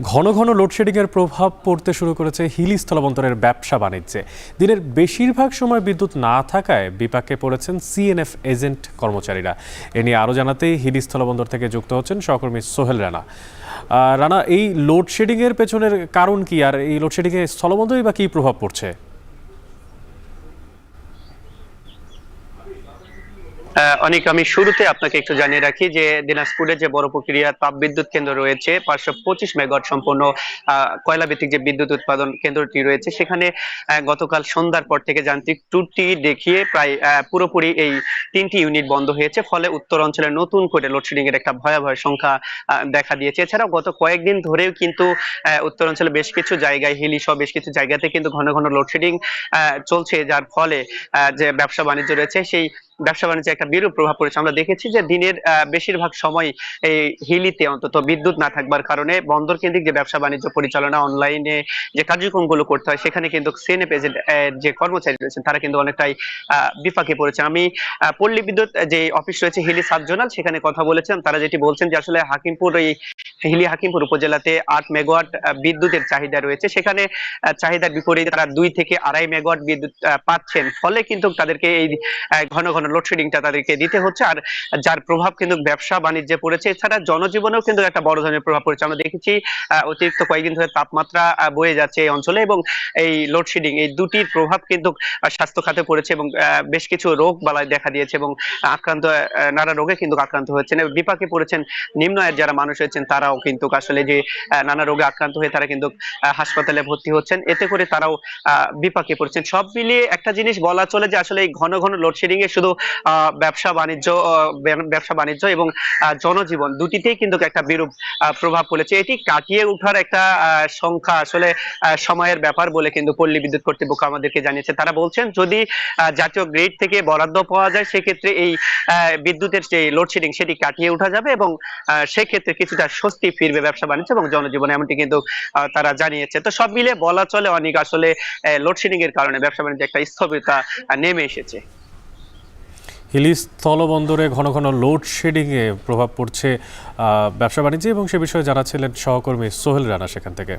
ঘন ঘন লোডশেডিংয়ের প্রভাব পড়তে শুরু করেছে হিলি স্থলবন্দরের ব্যবসা বাণিজ্যে। দিনের বেশিরভাগ সময় বিদ্যুৎ না থাকায় বিপাকে পড়েছেন সিএনএফ এজেন্ট কর্মচারীরা। এ নিয়ে আরও জানাতে হিলি স্থলবন্দর থেকে যুক্ত হচ্ছেন সহকর্মী সোহেল রানা। রানা, এই লোডশেডিংয়ের পেছনের কারণ কি, আর এই লোডশেডিংয়ে স্থলবন্দরে বা কী প্রভাব পড়ছে? অনেক আমি শুরুতে আপনাকে একটু জানিয়ে রাখি যে দিনাজপুরে যে বড় প্রক্রিয়া তাপবিদ্যুৎ কেন্দ্র রয়েছে 525 মেগাওয়াট সম্পন্ন কয়লা ভিত্তিক যে বিদ্যুৎ উৎপাদন কেন্দ্রটি রয়েছে, সেখানে গতকাল সন্ধ্যার পর থেকে যান্ত্রিক ত্রুটি দেখিয়ে প্রায় পুরোপুরি এই 3টি ইউনিট বন্ধ হয়েছে। ফলে উত্তর অঞ্চলে নতুন করে লোডশেডিং এর একটা ভয়াবহ সংখ্যা দেখা দিয়েছে। এছাড়াও গত কয়েকদিন ধরেও কিন্তু উত্তর অঞ্চলে বেশ কিছু জায়গায়, হিলি সহ বেশ কিছু জায়গাতে কিন্তু ঘন ঘন লোডশেডিং চলছে, যার ফলে যে ব্যবসা বাণিজ্য রয়েছে সেই ব্যবসা বাণিজ্যে একটা বিরূপ প্রভাব পড়েছে। আমরা দেখেছি যে দিনের বেশিরভাগ সময় এই হিলিতে অন্তত বিদ্যুৎ না থাকবার কারণে বন্দর কেন্দ্রিক যে ব্যবসা বাণিজ্য পরিচালনা, অনলাইনে যে কার্যক্রমগুলো করতে হয়, সেখানে কিন্তু সিএনএফ এজেন্ট যে কর্মচারী রয়েছেন তারা কিন্তু অনেকটাই বিপাকে পড়েছে। আমি পল্লী বিদ্যুৎ যে অফিস রয়েছে হিলি সাব জোনাল, সেখানে কথা বলেছিলাম। তারা যেটি বলছেন যে আসলে হাকিমপুর, এই হিলি হাকিমপুর উপজেলাতে 8 মেগাওয়াট বিদ্যুতের চাহিদা রয়েছে। সেখানে চাহিদার বিপরীতে তারা 2 থেকে 2.5 মেগাওয়াট বিদ্যুৎ পাচ্ছেন। ফলে কিন্তু তাদেরকে এই ঘন ঘন লোডশেডিংটা তাদেরকে দিতে হচ্ছে, আর যার প্রভাব কিন্তু ব্যবসা বাণিজ্যে পড়েছে। এছাড়া জনজীবনেও কিন্তু একটা বড় ধরনের প্রভাব পড়েছে। আমরা দেখেছি অতিরিক্ত কয়েকদিন ধরে তাপমাত্রা বয়ে যাচ্ছে এই অঞ্চলে, এবং এই লোডশেডিং, এই দুটির প্রভাব কিন্তু স্বাস্থ্য খাতে পড়েছে এবং বেশ কিছু রোগ বালাই দেখা দিয়েছে এবং আক্রান্ত, নানা রোগে কিন্তু আক্রান্ত হয়েছেন। বিপাকে পড়েছেন নিম্ন আয়ের যারা মানুষ হয়েছেন, তারাও কিন্তু আসলে যে নানা রোগে আক্রান্ত হয়ে তারা কিন্তু হাসপাতালে ভর্তি হচ্ছেন। এতে করে তারাও বিপাকে পড়েছেন। সব মিলিয়ে একটা জিনিস বলা চলে যে আসলে এই ঘন ঘন লোডশেডিং এ শুধু ব্যবসা বাণিজ্য এবং জনজীবন দুটিতেই কিন্তু একটা বিরূপ প্রভাব পড়েছে। এটি কাটিয়ে ওঠার একটা সংখ্যা আসলে সময়ের ব্যাপার বলে কিন্তু পল্লী বিদ্যুৎ কর্তৃপক্ষ আমাদেরকে জানিয়েছে। তারা বলছেন যদি জাতীয় গ্রিড থেকে বরাদ্দ পাওয়া যায়, সেক্ষেত্রে এই বিদ্যুতের যে লোডশেডিং সেটি কাটিয়ে ওঠা যাবে এবং সেক্ষেত্রে কিছুটা স্বস্তি ফিরবে ব্যবসা বাণিজ্য এবং জনজীবনে, এমনটি কিন্তু তারা জানিয়েছে। তো সব মিলে বলা চলে অনেক আসলে লোডশেডিং এর কারণে ব্যবসা বাণিজ্যে একটা স্থবিরতা নেমে এসেছে। হিলি স্থলবন্দরে ঘন ঘন লোডশেডিংয়ে প্রভাব পড়ছে ব্যবসা বাণিজ্যে, এবং সে বিষয়ে জানাচ্ছিলেন সহকর্মী সোহেল রানা সেখান থেকে।